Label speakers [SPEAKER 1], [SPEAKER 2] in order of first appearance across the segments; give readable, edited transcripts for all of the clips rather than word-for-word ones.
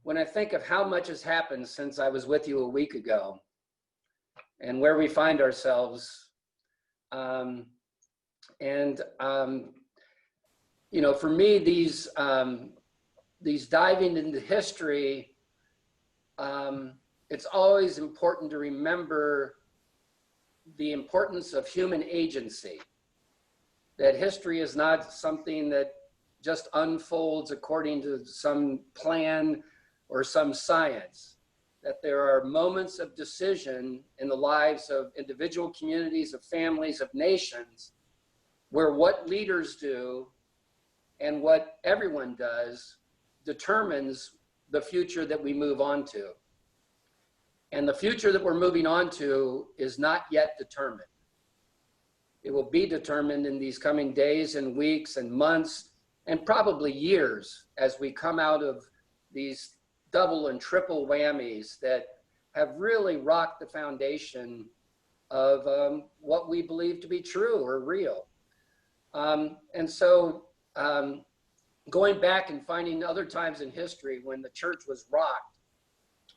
[SPEAKER 1] when I think of how much has happened since I was with you a week ago and where we find ourselves. You know, for me, these diving into history, it's always important to remember the importance of human agency, that history is not something that just unfolds according to some plan or some science, that there are moments of decision in the lives of individual communities, of families, of nations, where what leaders do and what everyone does determines the future that we move on to. And the future that we're moving on to is not yet determined. It will be determined in these coming days and weeks and months and probably years as we come out of these double and triple whammies that have really rocked the foundation of what we believe to be true or real. Going back and finding other times in history when the church was rocked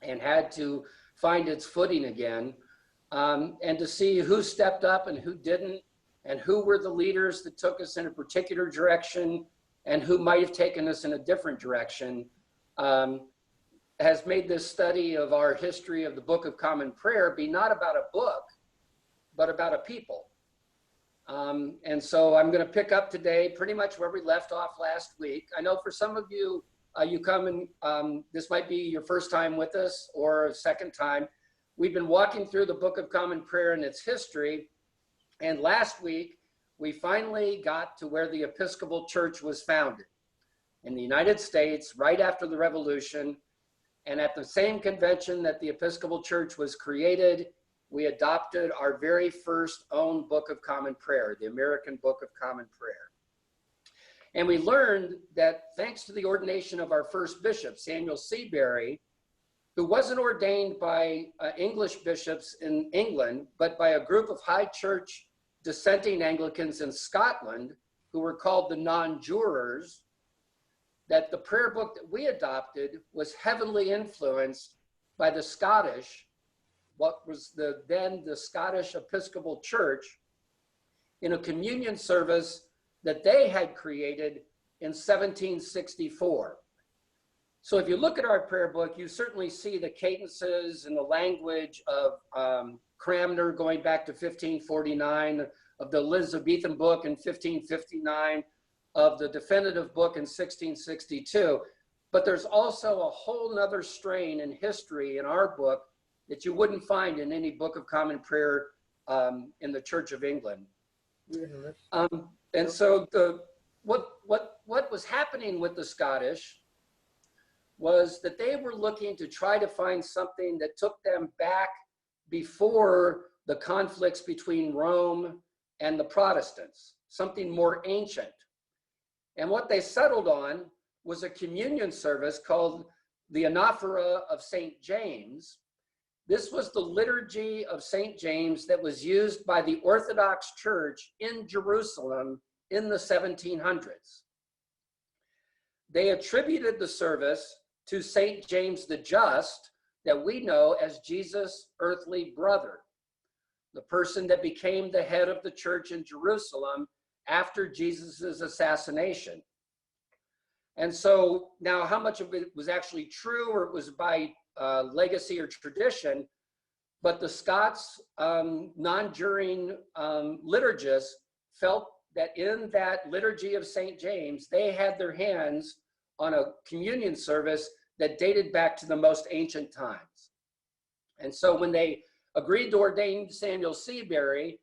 [SPEAKER 1] and had to find its footing again, and to see who stepped up and who didn't, and who were the leaders that took us in a particular direction and who might have taken us in a different direction, has made this study of our history of the Book of Common Prayer be not about a book, but about a people. And so I'm going to pick up today pretty much where we left off last week. I know for some of you, you come and this might be your first time with us or a second time. We've been walking through the Book of Common Prayer and its history. And last week, we finally got to where the Episcopal Church was founded in the United States right after the Revolution. And at the same convention that the Episcopal Church was created, we adopted our very first own Book of Common Prayer, the American Book of Common Prayer. And we learned that thanks to the ordination of our first bishop, Samuel Seabury, who wasn't ordained by English bishops in England, but by a group of high church dissenting Anglicans in Scotland, who were called the non-jurors, that the prayer book that we adopted was heavily influenced by the Scottish, what was then the Scottish Episcopal Church, in a communion service that they had created in 1764. So if you look at our prayer book, you certainly see the cadences and the language of Cranmer going back to 1549, of the Elizabethan book in 1559, of the definitive book in 1662. But there's also a whole nother strain in history in our book that you wouldn't find in any Book of Common Prayer in the Church of England. And so what was happening with the Scottish was that they were looking to try to find something that took them back before the conflicts between Rome and the Protestants, something more ancient. And what they settled on was a communion service called the Anaphora of St James. This was the Liturgy of St James that was used by the Orthodox Church in Jerusalem in the 1700s. They attributed the service to St. James the Just, that we know as Jesus' earthly brother, the person that became the head of the church in Jerusalem after Jesus's assassination. And so now how much of it was actually true or it was by legacy or tradition, but the Scots non-juring liturgists felt that in that Liturgy of St. James, they had their hands on a communion service that dated back to the most ancient times. And so when they agreed to ordain Samuel Seabury,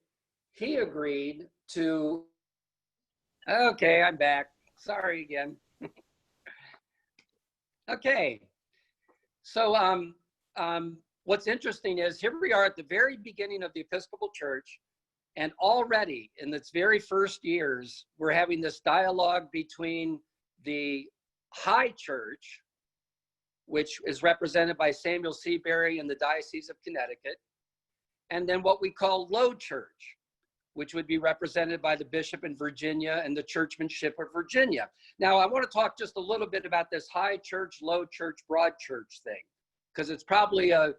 [SPEAKER 1] he agreed to, okay, I'm back. Sorry again. Okay. So what's interesting is here we are at the very beginning of the Episcopal Church, and already in its very first years, we're having this dialogue between the High Church, which is represented by Samuel Seabury in the Diocese of Connecticut, and then what we call Low Church, which would be represented by the bishop in Virginia and the churchmanship of Virginia. Now, I want to talk just a little bit about this high church, low church, broad church thing, because it's probably a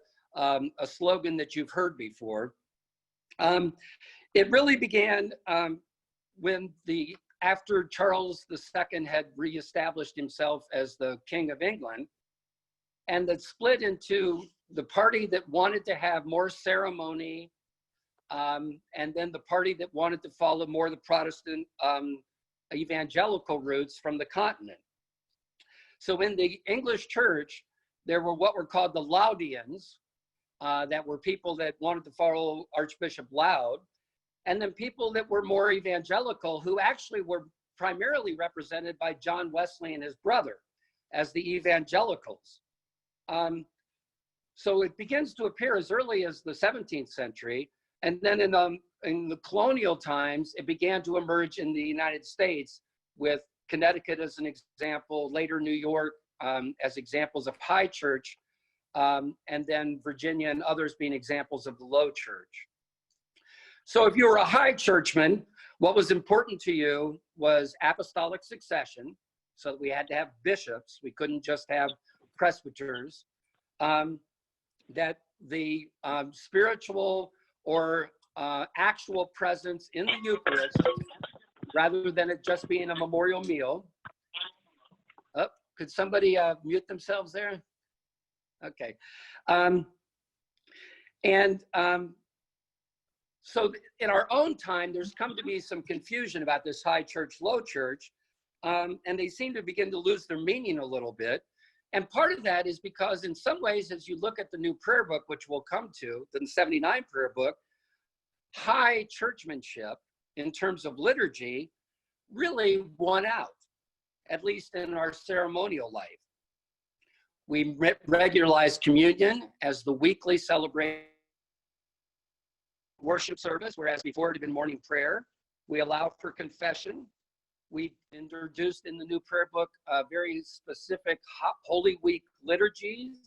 [SPEAKER 1] slogan that you've heard before. It really began when after Charles II had reestablished himself as the King of England, and that split into the party that wanted to have more ceremony, and then the party that wanted to follow more the Protestant evangelical roots from the continent. So in the English church, there were what were called the Laudians, that were people that wanted to follow Archbishop Laud, and then people that were more evangelical, who actually were primarily represented by John Wesley and his brother as the evangelicals. So it begins to appear as early as the 17th century, and then in the colonial times, it began to emerge in the United States, with Connecticut as an example, later New York as examples of high church, and then Virginia and others being examples of the low church. So if you were a high churchman, what was important to you was apostolic succession. So we had to have bishops. We couldn't just have presbyters. That the spiritual or actual presence in the Eucharist, rather than it just being a memorial meal. Oh, could somebody mute themselves there? Okay. So in our own time, there's come to be some confusion about this high church, low church, and they seem to begin to lose their meaning a little bit. And part of that is because in some ways, as you look at the new prayer book, which we'll come to, the 79 prayer book, high churchmanship in terms of liturgy really won out, at least in our ceremonial life. We regularize communion as the weekly celebration worship service, whereas before it had been morning prayer. We allow for confession. We introduced in the new prayer book very specific Holy Week liturgies.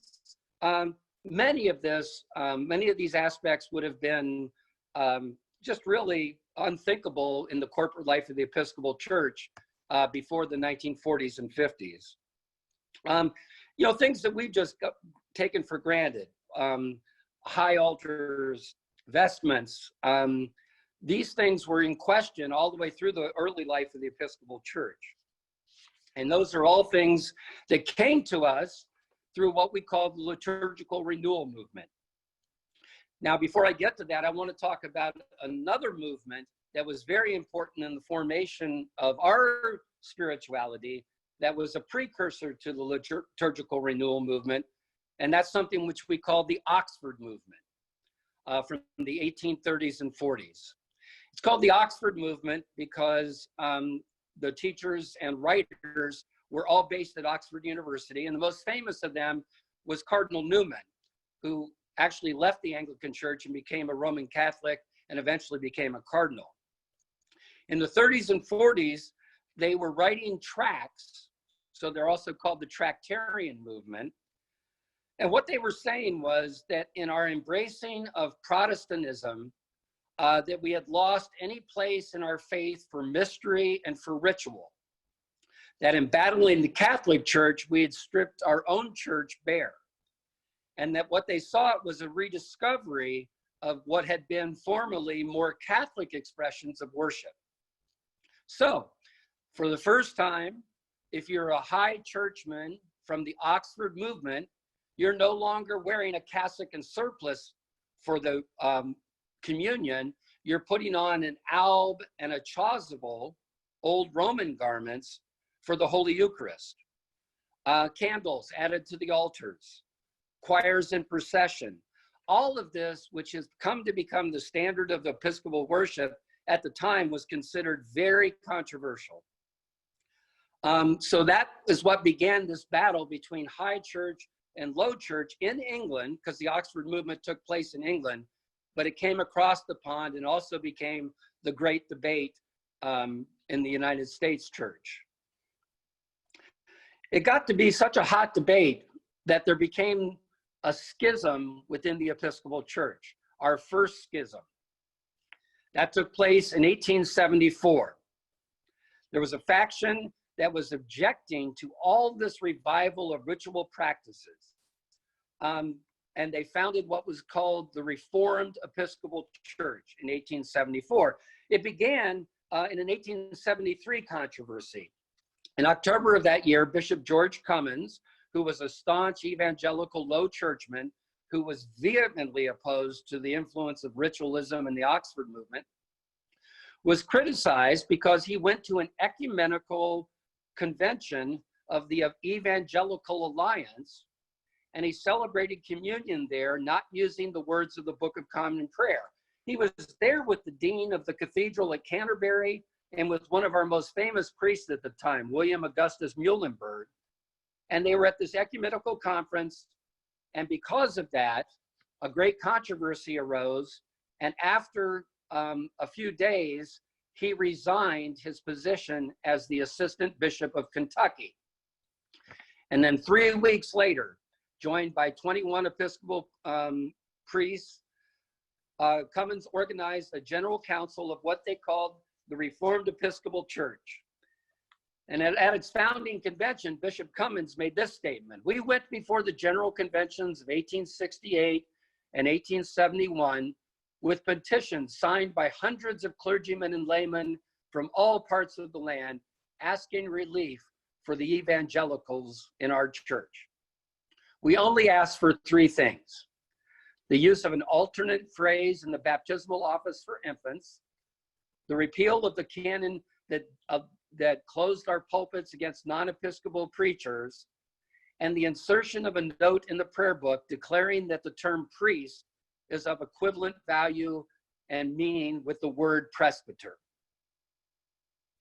[SPEAKER 1] Many of these aspects would have been just really unthinkable in the corporate life of the Episcopal Church before the 1940s and 50s. You know, things that we've just taken for granted, high altars, vestments, these things were in question all the way through the early life of the Episcopal Church. And those are all things that came to us through what we call the liturgical renewal movement. Now, before I get to that, I want to talk about another movement that was very important in the formation of our spirituality, that was a precursor to the liturgical renewal movement, and that's something which we call the Oxford movement from the 1830s and 40s. It's called the Oxford movement because the teachers and writers were all based at Oxford University, and the most famous of them was Cardinal Newman, who actually left the Anglican Church and became a Roman Catholic and eventually became a cardinal. In the 30s and 40s, they were writing tracts, so they're also called the Tractarian movement. And what they were saying was that in our embracing of Protestantism, that we had lost any place in our faith for mystery and for ritual. That in battling the Catholic Church, we had stripped our own church bare. And that what they sought was a rediscovery of what had been formerly more Catholic expressions of worship. So, for the first time, if you're a high churchman from the Oxford movement, you're no longer wearing a cassock and surplice for the communion. You're putting on an alb and a chasuble, old Roman garments, for the Holy Eucharist. Candles added to the altars, choirs in procession. All of this, which has come to become the standard of Episcopal worship at the time, was considered very controversial. So that is what began this battle between high church and low church in England, because the Oxford movement took place in England, but it came across the pond and also became the great debate in the United States church. It got to be such a hot debate that there became a schism within the Episcopal Church, our first schism. That took place in 1874. There was a faction that was objecting to all this revival of ritual practices. And they founded what was called the Reformed Episcopal Church in 1874. It began in an 1873 controversy. In October of that year, Bishop George Cummins, who was a staunch evangelical low churchman who was vehemently opposed to the influence of ritualism in the Oxford movement, was criticized because he went to an ecumenical convention of the Evangelical Alliance, and he celebrated communion there, not using the words of the Book of Common Prayer. He was there with the dean of the cathedral at Canterbury and with one of our most famous priests at the time, William Augustus Muhlenberg. And they were at this ecumenical conference. And because of that, a great controversy arose. And after a few days, he resigned his position as the assistant bishop of Kentucky. And then 3 weeks later, joined by 21 Episcopal priests, Cummins organized a general council of what they called the Reformed Episcopal Church. And at its founding convention, Bishop Cummins made this statement: "We went before the general conventions of 1868 and 1871 with petitions signed by hundreds of clergymen and laymen from all parts of the land, asking relief for the evangelicals in our church. We only asked for three things: the use of an alternate phrase in the baptismal office for infants, the repeal of the canon that closed our pulpits against non-Episcopal preachers, and the insertion of a note in the prayer book declaring that the term priest is of equivalent value and meaning with the word presbyter."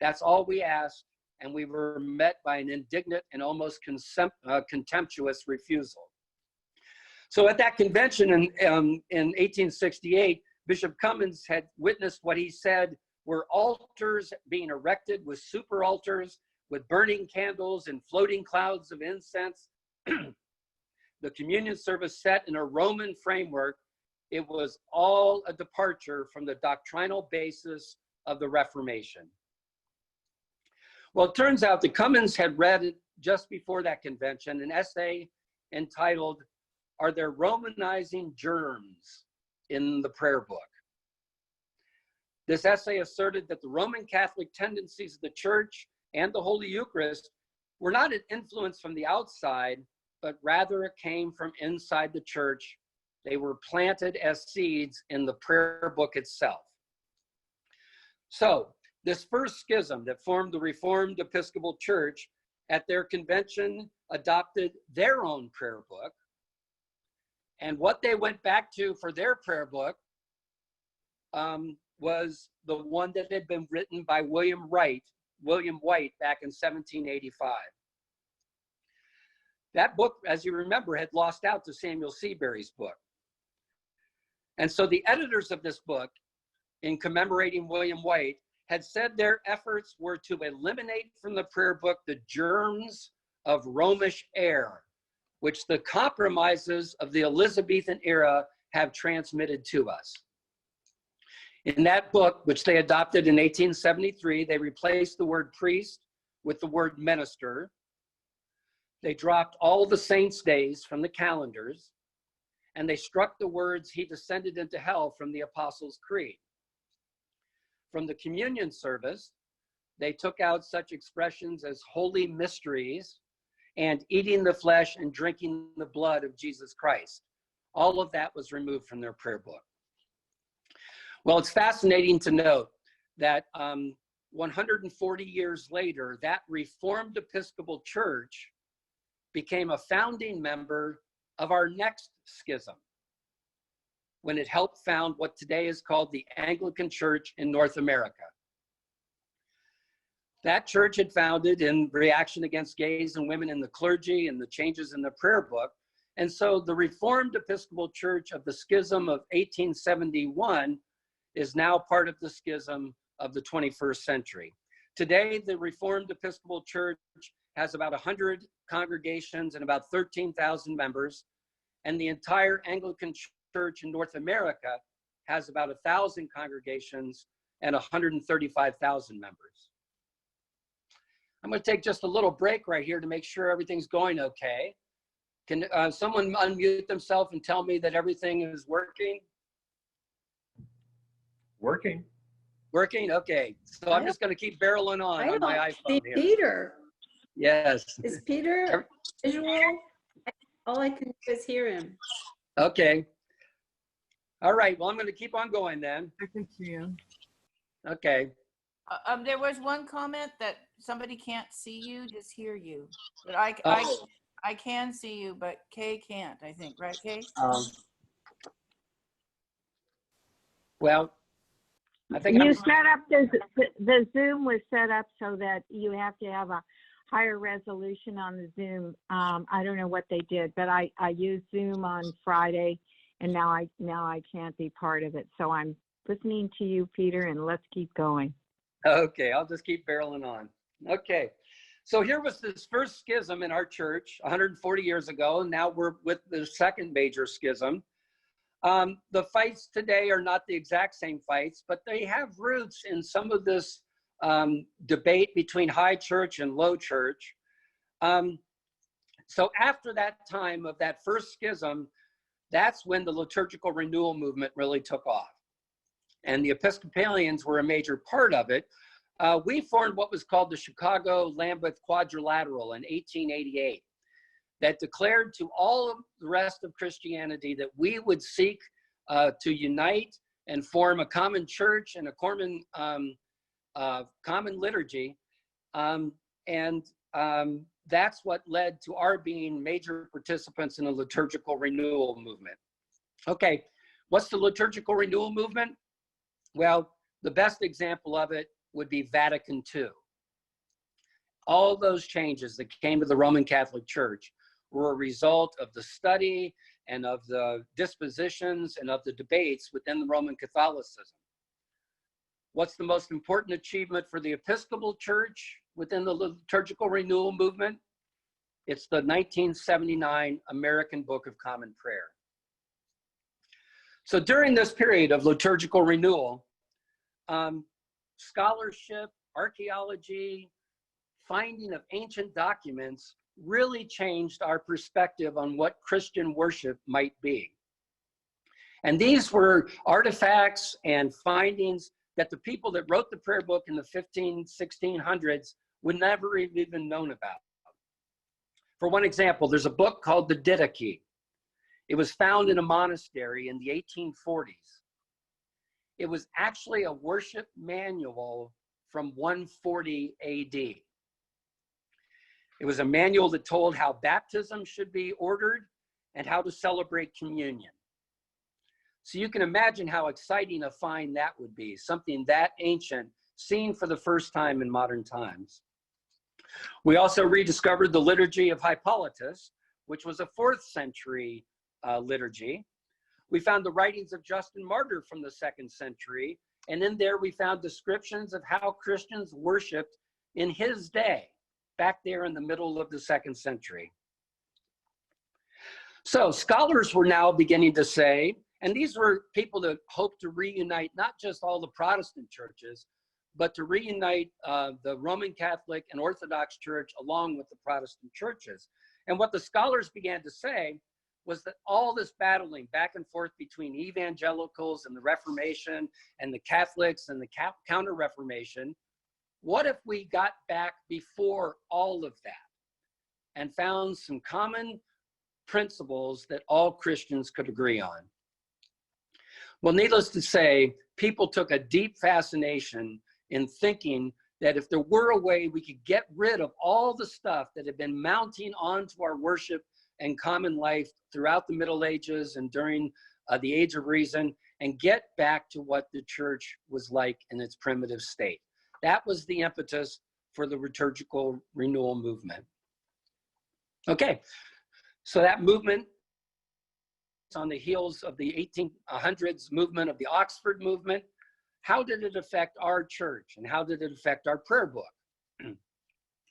[SPEAKER 1] That's all we asked, and we were met by an indignant and almost contemptuous refusal. So at that convention in 1868, Bishop Cummins had witnessed what he said were altars being erected with super altars, with burning candles and floating clouds of incense. The communion service set in a Roman framework. It was all a departure from the doctrinal basis of the Reformation. Well, it turns out that Cummins had read just before that convention an essay entitled, "Are There Romanizing Germs in the Prayer Book?" This essay asserted that the Roman Catholic tendencies of the Church and the Holy Eucharist were not an influence from the outside, but rather it came from inside the Church. They were planted as seeds in the prayer book itself. So this first schism that formed the Reformed Episcopal Church at their convention adopted their own prayer book. And what they went back to for their prayer book was the one that had been written by William White back in 1785. That book, as you remember, had lost out to Samuel Seabury's book. And so the editors of this book, in commemorating William White, had said their efforts were to eliminate from the prayer book the germs of Romish error, which the compromises of the Elizabethan era have transmitted to us. In that book, which they adopted in 1873, they replaced the word priest with the word minister. They dropped all the saints' days from the calendars, and they struck the words "he descended into hell" from the Apostles' Creed. From the communion service, they took out such expressions as holy mysteries and eating the flesh and drinking the blood of Jesus Christ. All of that was removed from their prayer book. Well, it's fascinating to note that 140 years later, that Reformed Episcopal Church became a founding member of our next schism, when it helped found what today is called the Anglican Church in North America. That church had founded in reaction against gays and women in the clergy and the changes in the prayer book. And so the Reformed Episcopal Church of the Schism of 1871 is now part of the schism of the 21st century. Today, the Reformed Episcopal Church has about 100 congregations and about 13,000 members, and the entire Anglican Church in North America has about 1,000 congregations and 135,000 members. I'm going to take just a little break right here to make sure everything's going okay. Can someone unmute themselves and tell me that everything is working?
[SPEAKER 2] Working.
[SPEAKER 1] Working? Okay. So I'm just going to keep barreling on my iPhone here.
[SPEAKER 3] Peter.
[SPEAKER 1] Yes.
[SPEAKER 3] Is Peter visual? All I can do is hear him.
[SPEAKER 1] Okay. All right. Well, I'm going to keep on going then.
[SPEAKER 4] I can see you.
[SPEAKER 1] Okay.
[SPEAKER 5] There was one comment that somebody can't see you, just hear you. But I can see you, but Kay can't, I think. Right, Kay?
[SPEAKER 1] Well, I think
[SPEAKER 4] You set up the Zoom was set up so that you have to have a higher resolution on the Zoom. I don't know what they did, but I used Zoom on Friday, and now I can't be part of it. So I'm listening to you, Peter, and let's keep going.
[SPEAKER 1] Okay, I'll just keep barreling on. Okay, so here was this first schism in our church 140 years ago, and now we're with the second major schism. The fights today are not the exact same fights, but they have roots in some of this debate between high church and low church. So after that time of that first schism, that's when the liturgical renewal movement really took off. And the Episcopalians were a major part of it. We formed what was called the Chicago-Lambeth Quadrilateral in 1888 that declared to all of the rest of Christianity that we would seek to unite and form a common church and a common liturgy. That's what led to our being major participants in the liturgical renewal movement. Okay, what's the liturgical renewal movement? Well, the best example of it would be Vatican II. All those changes that came to the Roman Catholic Church were a result of the study and of the dispositions and of the debates within the Roman Catholicism. What's the most important achievement for the Episcopal Church within the liturgical renewal movement? It's the 1979 American Book of Common Prayer. So during this period of liturgical renewal, scholarship, archaeology, finding of ancient documents really changed our perspective on what Christian worship might be. And these were artifacts and findings that the people that wrote the prayer book in the 1600s would never have even known about. For one example, there's a book called the Liturgy. It was found in a monastery in the 1840s. It was actually a worship manual from 140 AD. It was a manual that told how baptism should be ordered and how to celebrate communion. So you can imagine how exciting a find that would be, something that ancient, seen for the first time in modern times. We also rediscovered the Liturgy of Hippolytus, which was a 4th century liturgy. We found the writings of Justin Martyr from the 2nd century, and in there we found descriptions of how Christians worshiped in his day, back there in the middle of the 2nd century. So scholars were now beginning to say, and these were people that hoped to reunite not just all the Protestant churches, but to reunite the Roman Catholic and Orthodox Church along with the Protestant churches. And what the scholars began to say was that all this battling back and forth between evangelicals and the Reformation and the Catholics and the Counter-Reformation, what if we got back before all of that and found some common principles that all Christians could agree on? Well, needless to say, people took a deep fascination in thinking that if there were a way we could get rid of all the stuff that had been mounting onto our worship and common life throughout the Middle Ages and during the Age of Reason, and get back to what the church was like in its primitive state. That was the impetus for the liturgical renewal movement. Okay, so that movement on the heels of the 1800s movement of the Oxford movement. How did it affect our church and how did it affect our prayer book?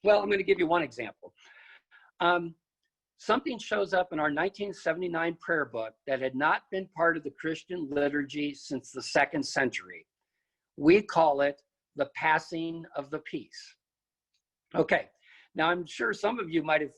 [SPEAKER 1] Well, I'm going to give you one example. something shows up in our 1979 prayer book that had not been part of the Christian liturgy since the 2nd century. We call it the passing of the peace. Okay, now I'm sure some of you might have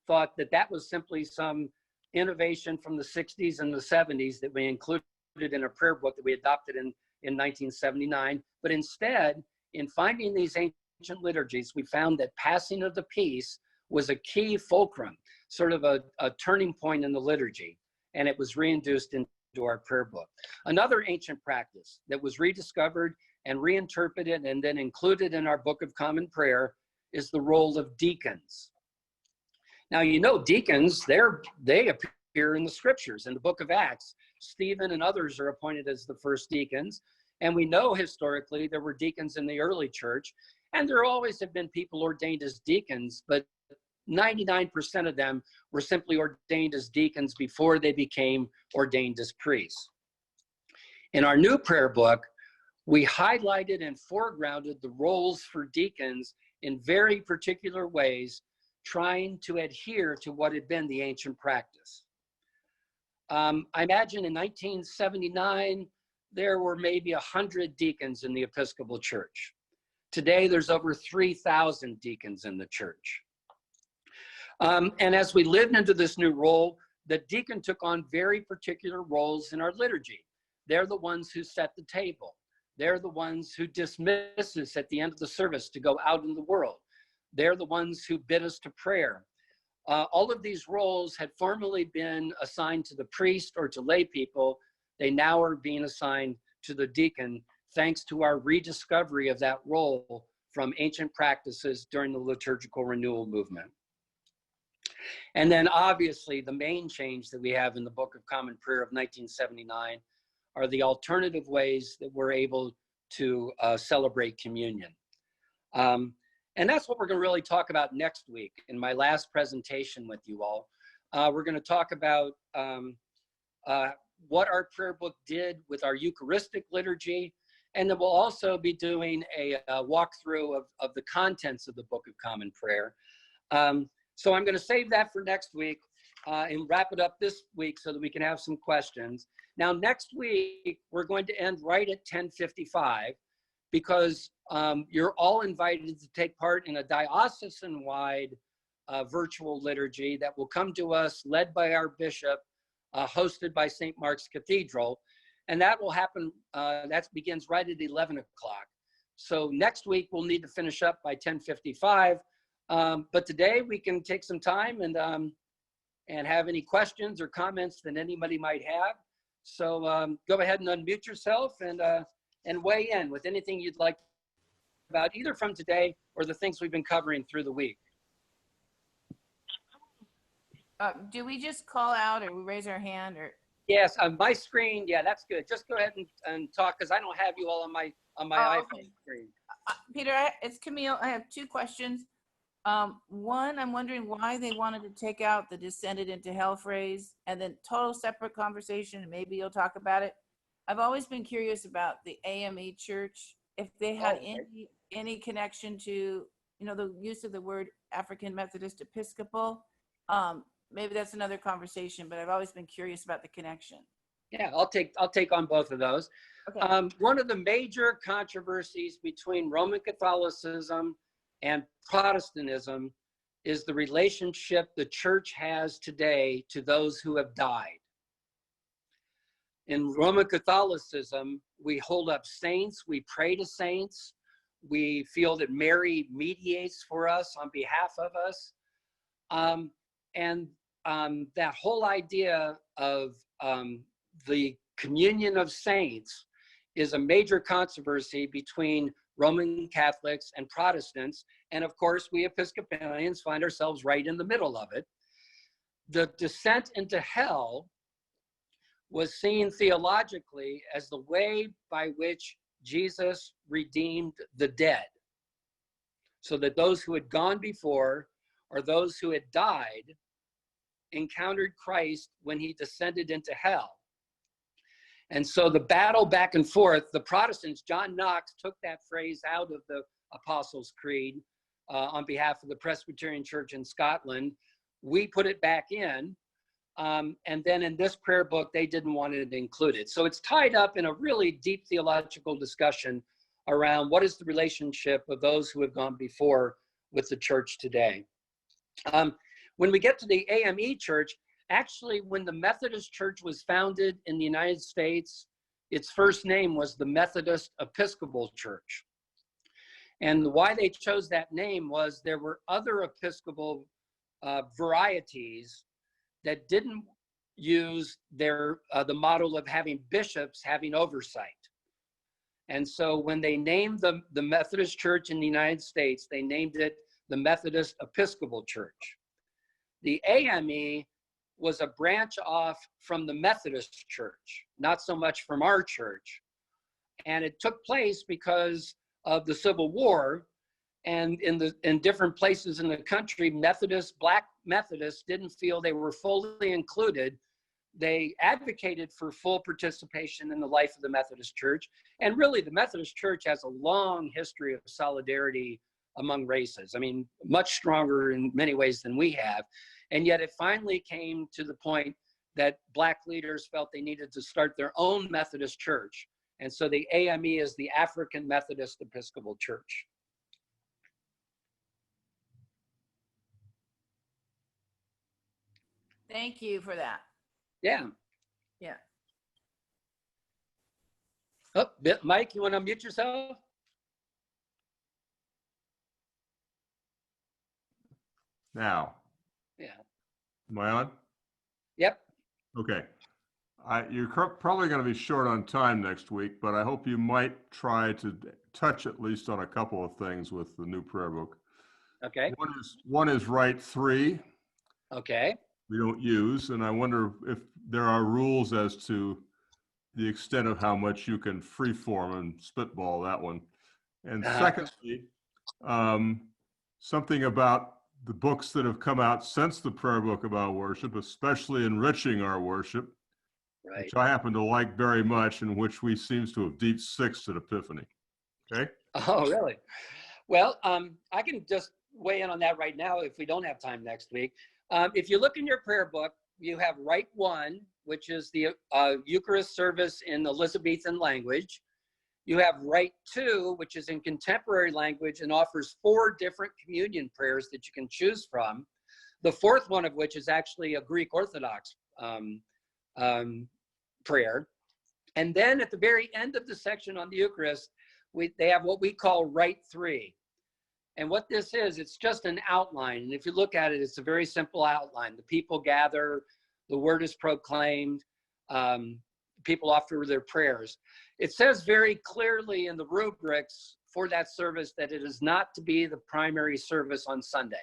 [SPEAKER 1] thought that that was simply some innovation from the 60s and the 70s that we included in a prayer book that we adopted in 1979. But instead, in finding these ancient liturgies, we found that passing of the peace was a key fulcrum, sort of a turning point in the liturgy, and it was reintroduced into our prayer book. Another ancient practice that was rediscovered and reinterpreted and then included in our Book of Common Prayer is the role of deacons. Now, you know, deacons, they appear in the scriptures. In the book of Acts, Stephen and others are appointed as the first deacons. And we know historically there were deacons in the early church, and there always have been people ordained as deacons, but 99% of them were simply ordained as deacons before they became ordained as priests. In our new prayer book, we highlighted and foregrounded the roles for deacons in very particular ways, trying to adhere to what had been the ancient practice. I imagine in 1979, there were maybe 100 deacons in the Episcopal Church. Today, there's over 3,000 deacons in the church. And as we lived into this new role, the deacon took on very particular roles in our liturgy. They're the ones who set the table. They're the ones who dismiss us at the end of the service to go out in the world. They're the ones who bid us to prayer. All of these roles had formerly been assigned to the priest or to lay people. They now are being assigned to the deacon, thanks to our rediscovery of that role from ancient practices during the liturgical renewal movement. And then obviously the main change that we have in the Book of Common Prayer of 1979 are the alternative ways that we're able to celebrate communion. And that's what we're going to really talk about next week in my last presentation with you all. We're going to talk about what our prayer book did with our Eucharistic liturgy, and then we'll also be doing a walkthrough of the contents of the Book of Common Prayer. So I'm going to save that for next week and wrap it up this week so that we can have some questions. Now, next week, we're going to end right at 10:55 because you're all invited to take part in a diocesan-wide virtual liturgy that will come to us led by our bishop, hosted by St. Mark's Cathedral. And that will happen, that begins right at 11 o'clock. So next week, we'll need to finish up by 10:55. But today we can take some time and have any questions or comments that anybody might have. So go ahead and unmute yourself and weigh in with anything you'd like about either from today or the things we've been covering through the week.
[SPEAKER 5] Do we just call out or we raise our hand or?
[SPEAKER 1] Yes, on my screen, yeah, that's good. Just go ahead and talk because I don't have you all on my iPhone
[SPEAKER 5] Okay.
[SPEAKER 1] screen.
[SPEAKER 5] Peter, it's Camille. I have two questions. One, I'm wondering why they wanted to take out the descended into hell phrase, and then total separate conversation, and maybe you'll talk about it. I've always been curious about the AME Church, if they had any connection to, the use of the word African Methodist Episcopal. Maybe that's another conversation, but I've always been curious about the connection.
[SPEAKER 1] Yeah, I'll take on both of those.
[SPEAKER 5] Okay.
[SPEAKER 1] One of the major controversies between Roman Catholicism and Protestantism is the relationship the church has today to those who have died. In Roman Catholicism, we hold up saints, we pray to saints, we feel that Mary mediates for us on behalf of us. That whole idea of the communion of saints is a major controversy between Roman Catholics and Protestants. And of course, we Episcopalians find ourselves right in the middle of it. The descent into hell was seen theologically as the way by which Jesus redeemed the dead, so that those who had gone before or those who had died encountered Christ when he descended into hell. And so the battle back and forth, the Protestants, John Knox took that phrase out of the Apostles' Creed on behalf of the Presbyterian Church in Scotland, we put it back in. And then in this prayer book, they didn't want it included. So it's tied up in a really deep theological discussion around what is the relationship of those who have gone before with the church today. When we get to the AME Church, actually, when the Methodist Church was founded in the United States, its first name was the Methodist Episcopal Church. And why they chose that name was there were other Episcopal varieties that didn't use the model of having bishops having oversight. And so when they named the Methodist Church in the United States, they named it the Methodist Episcopal Church. The AME was a branch off from the Methodist Church, not so much from our church. And it took place because of the Civil War, and in different places in the country, Black Methodists didn't feel they were fully included. They advocated for full participation in the life of the Methodist Church. And really, the Methodist Church has a long history of solidarity among races. I mean, much stronger in many ways than we have. And yet it finally came to the point that Black leaders felt they needed to start their own Methodist church. And so the AME is the African Methodist Episcopal Church.
[SPEAKER 5] Thank you for that.
[SPEAKER 1] Yeah.
[SPEAKER 5] Yeah.
[SPEAKER 1] Oh, Mike, you want to unmute yourself?
[SPEAKER 2] Now.
[SPEAKER 1] Yeah.
[SPEAKER 2] Am I on?
[SPEAKER 1] Yep.
[SPEAKER 2] Okay. You're probably going to be short on time next week, but I hope you might try to touch at least on a couple of things with the new prayer book.
[SPEAKER 1] Okay.
[SPEAKER 2] One is Rite 3.
[SPEAKER 1] Okay.
[SPEAKER 2] We don't use, and I wonder if there are rules as to the extent of how much you can freeform and spitball that one. And secondly, something about the books that have come out since the prayer book about worship, especially enriching our worship,
[SPEAKER 1] Right.
[SPEAKER 2] which I happen to like very much, and which we seems to have deep sixed at Epiphany. Okay.
[SPEAKER 1] Oh, really? Well, I can just weigh in on that right now if we don't have time next week. If you look in your prayer book, you have Rite 1, which is the Eucharist service in Elizabethan language. You have Rite 2, which is in contemporary language and offers 4 different communion prayers that you can choose from. The 4th one of which is actually a Greek Orthodox prayer. And then at the very end of the section on the Eucharist, they have what we call Rite 3. And what this is, it's just an outline. And if you look at it, it's a very simple outline. The people gather, the word is proclaimed, people offer their prayers. It says very clearly in the rubrics for that service that it is not to be the primary service on Sunday.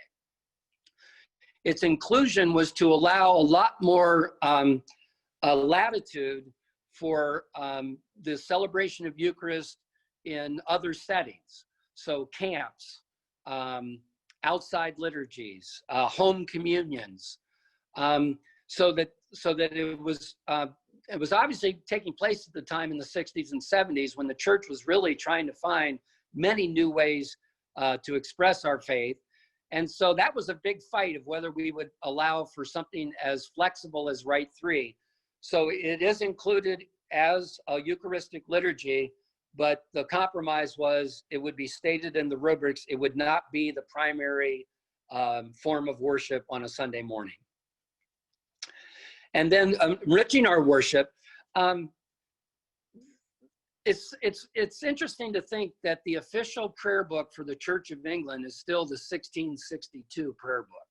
[SPEAKER 1] Its inclusion was to allow a lot more latitude for the celebration of Eucharist in other settings. So camps, outside liturgies, home communions, so that it was obviously taking place at the time in the 60s and 70s when the church was really trying to find many new ways to express our faith. And so that was a big fight of whether we would allow for something as flexible as Rite 3. So it is included as a Eucharistic liturgy, but the compromise was it would be stated in the rubrics, it would not be the primary form of worship on a Sunday morning. And then enriching our worship, it's interesting to think that the official prayer book for the Church of England is still the 1662 prayer book.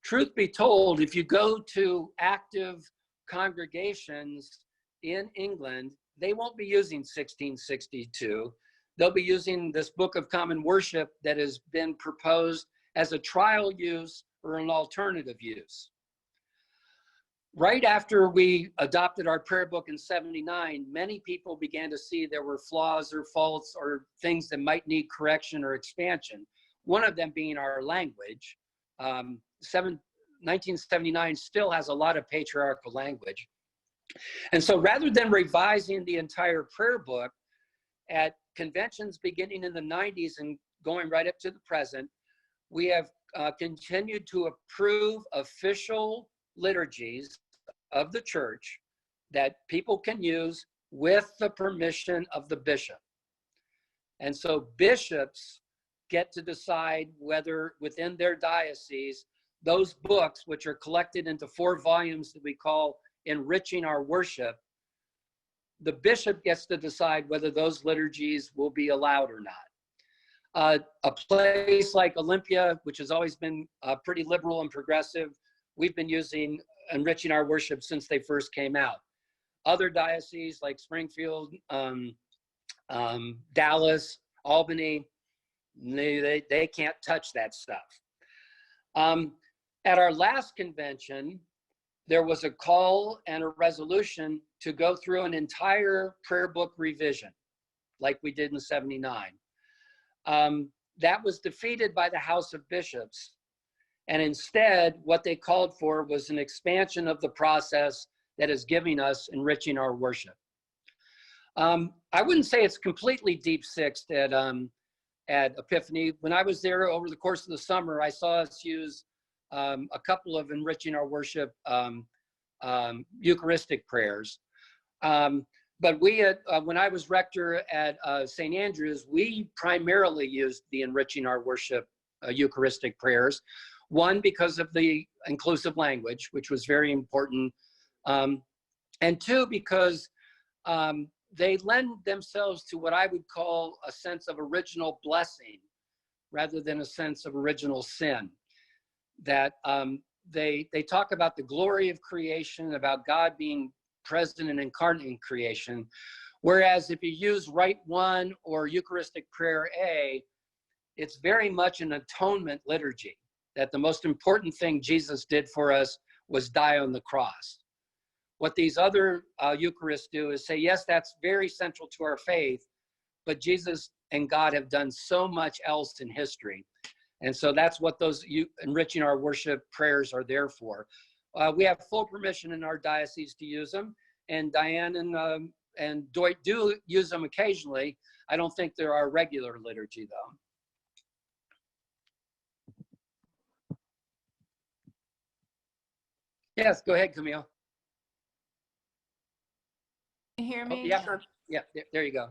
[SPEAKER 1] Truth be told, if you go to active congregations in England, they won't be using 1662. They'll be using this Book of Common Worship that has been proposed as a trial use or an alternative use. Right after we adopted our prayer book in '79, many people began to see there were flaws or faults or things that might need correction or expansion. One of them being our language. 1979 still has a lot of patriarchal language. And so rather than revising the entire prayer book at conventions beginning in the 90s and going right up to the present, we have continued to approve official liturgies of the church that people can use with the permission of the bishop. And so bishops get to decide whether within their diocese, those books, which are collected into 4 volumes that we call Enriching Our Worship, the bishop gets to decide whether those liturgies will be allowed or not. A place like Olympia, which has always been pretty liberal and progressive, we've been using Enriching Our Worship since they first came out. Other dioceses like Springfield, Dallas, Albany, they can't touch that stuff. At our last convention, there was a call and a resolution to go through an entire prayer book revision, like we did in '79. That was defeated by the House of Bishops. And instead, what they called for was an expansion of the process that is giving us Enriching Our Worship. I wouldn't say it's completely deep-sixed at Epiphany. When I was there over the course of the summer, I saw us use a couple of Enriching Our Worship Eucharistic prayers. But we, when I was rector at St. Andrew's, we primarily used the Enriching Our Worship Eucharistic prayers. One, because of the inclusive language, which was very important. And two, because they lend themselves to what I would call a sense of original blessing rather than a sense of original sin. That they talk about the glory of creation, about God being present and incarnate in creation. Whereas if you use Rite 1 or Eucharistic Prayer A, it's very much an atonement liturgy, that the most important thing Jesus did for us was die on the cross. What these other Eucharists do is say, yes, that's very central to our faith, but Jesus and God have done so much else in history. And so that's what those Enriching Our Worship prayers are there for. We have full permission in our diocese to use them, and Diane and Doit do use them occasionally. I don't think they're our regular liturgy, though. Yes, go ahead, Camille.
[SPEAKER 5] Can you hear me?
[SPEAKER 1] Oh, yeah, there you go.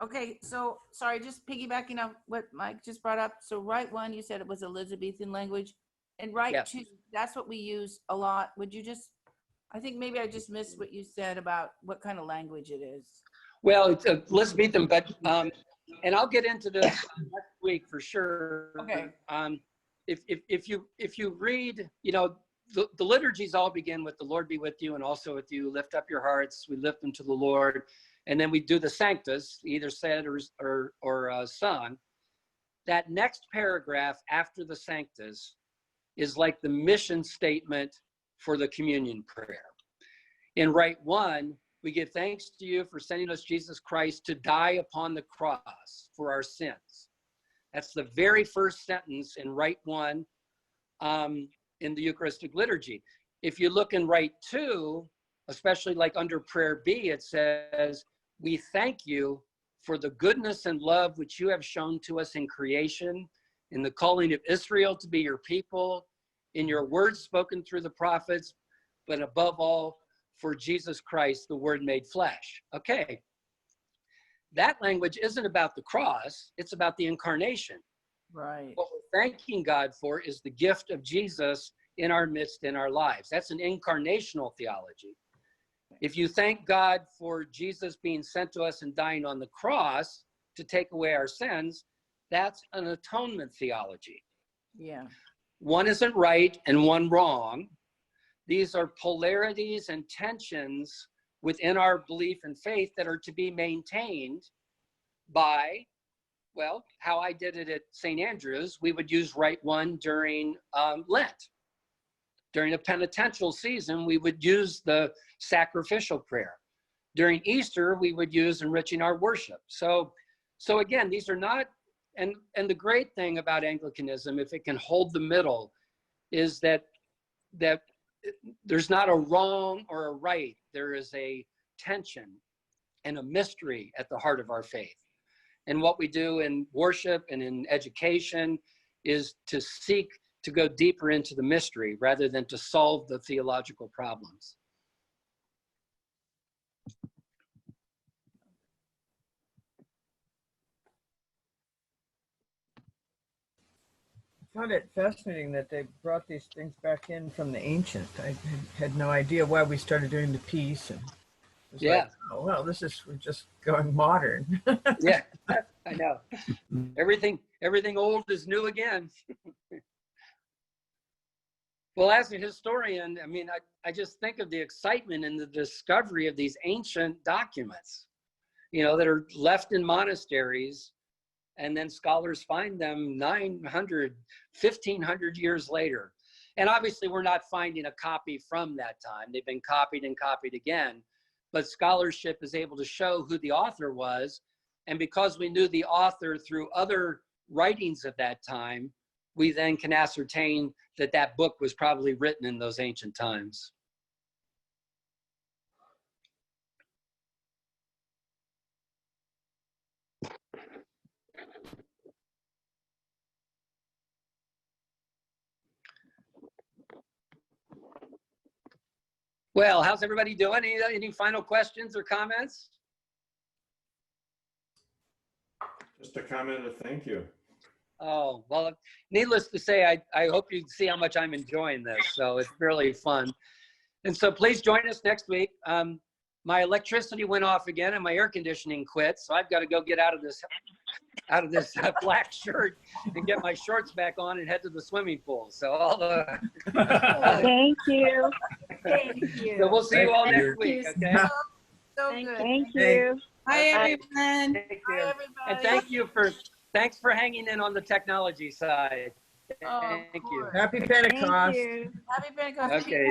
[SPEAKER 5] Okay. So sorry, just piggybacking on what Mike just brought up. So Rite 1, you said it was Elizabethan language, and Rite 2, that's what we use a lot. Would you just, I think maybe I just missed what you said about what kind of language it is.
[SPEAKER 1] Well, it's Elizabethan, but and I'll get into this next week for sure.
[SPEAKER 5] Okay.
[SPEAKER 1] If you read, you know, the liturgies all begin with the Lord be with you and also with you. Lift up your hearts. We lift them to the Lord. And then we do the Sanctus, either said or sung. That next paragraph after the Sanctus is like the mission statement for the communion prayer. In Rite 1, we give thanks to you for sending us Jesus Christ to die upon the cross for our sins. That's the very first sentence in Rite 1 in the Eucharistic liturgy. If you look in Rite 2, especially like under prayer B, it says, we thank you for the goodness and love which you have shown to us in creation, in the calling of Israel to be your people, in your words spoken through the prophets, but above all, for Jesus Christ, the Word made flesh. Okay. That language isn't about the cross, it's about the incarnation.
[SPEAKER 5] Right.
[SPEAKER 1] What we're thanking God for is the gift of Jesus in our midst, in our lives. That's an incarnational theology. If you thank God for Jesus being sent to us and dying on the cross to take away our sins, that's an atonement theology.
[SPEAKER 5] Yeah.
[SPEAKER 1] One isn't right and one wrong. These are polarities and tensions within our belief and faith that are to be maintained by, well, how I did it at St. Andrew's. We would use Rite 1 during Lent. During a penitential season, we would use the sacrificial prayer. During Easter, we would use Enriching Our Worship. So again, these are not, and the great thing about Anglicanism, if it can hold the middle, is that there's not a wrong or a right. There is a tension and a mystery at the heart of our faith. And what we do in worship and in education is to seek to go deeper into the mystery rather than to solve the theological problems.
[SPEAKER 6] I found it fascinating that they brought these things back in from the ancient. I had no idea why we started doing the peace, and it was
[SPEAKER 1] Yeah.
[SPEAKER 6] like, oh well, we're just going modern.
[SPEAKER 1] Yeah, I know. Everything old is new again. Well, as a historian, I mean, I just think of the excitement in the discovery of these ancient documents, that are left in monasteries, and then scholars find them 900, 1,500 years later. And obviously, we're not finding a copy from that time. They've been copied and copied again. But scholarship is able to show who the author was. And because we knew the author through other writings of that time, we then can ascertain that that book was probably written in those ancient times. Well, how's everybody doing? Any final questions or comments?
[SPEAKER 7] Just a comment of thank you.
[SPEAKER 1] Oh, well, needless to say, I hope you see how much I'm enjoying this. So it's really fun. And so please join us next week. My electricity went off again and my air conditioning quit. So I've got to go get out of this black shirt and get my shorts back on and head to the swimming pool. So all the
[SPEAKER 4] Thank you. Thank you.
[SPEAKER 1] so we'll see you all next week.
[SPEAKER 3] you.
[SPEAKER 1] Okay.
[SPEAKER 5] So
[SPEAKER 3] Thank
[SPEAKER 5] good.
[SPEAKER 4] Thank you.
[SPEAKER 5] Hi, everyone.
[SPEAKER 1] Take
[SPEAKER 5] Hi,
[SPEAKER 1] care.
[SPEAKER 5] everybody.
[SPEAKER 1] And thanks for hanging in on the technology side.
[SPEAKER 5] Oh, of
[SPEAKER 1] Thank you.
[SPEAKER 5] course.
[SPEAKER 6] Happy
[SPEAKER 4] Thank
[SPEAKER 6] Pentecost.
[SPEAKER 4] you.
[SPEAKER 5] Happy Pentecost.
[SPEAKER 1] Okay.